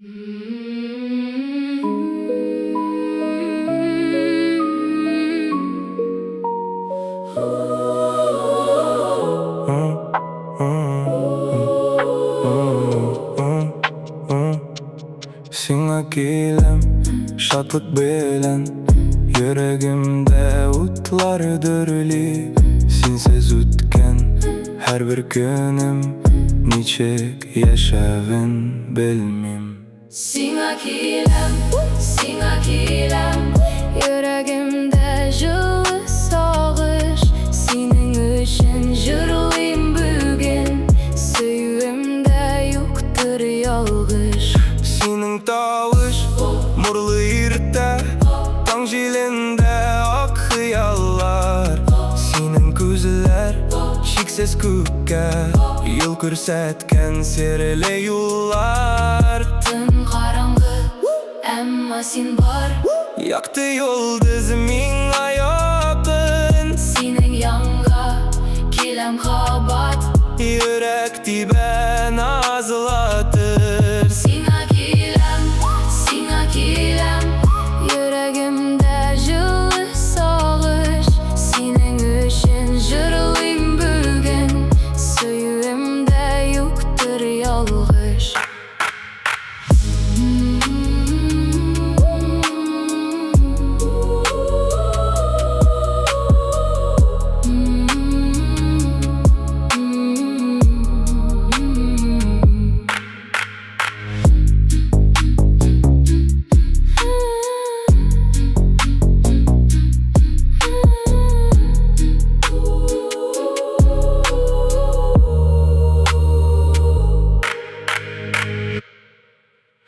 Sina giyilem, şatlık bilen Yüreğimde utlar dörli Sensiz ütken her bir günüm Niçek yaşavın bilmem. Sina giyilem Yüreğimde жылы sağış Senin için jırlıyım bugün Söyümde yoktur yalgış Senin tavuş murlu irte Taң jelinde ak hıyallar Senin gözler şiksiz kökке Yıl körsetken serili yollar Tün karangı emma sen var Yaktı yıldız min ayakın Senin yanga kelem kabat Yürek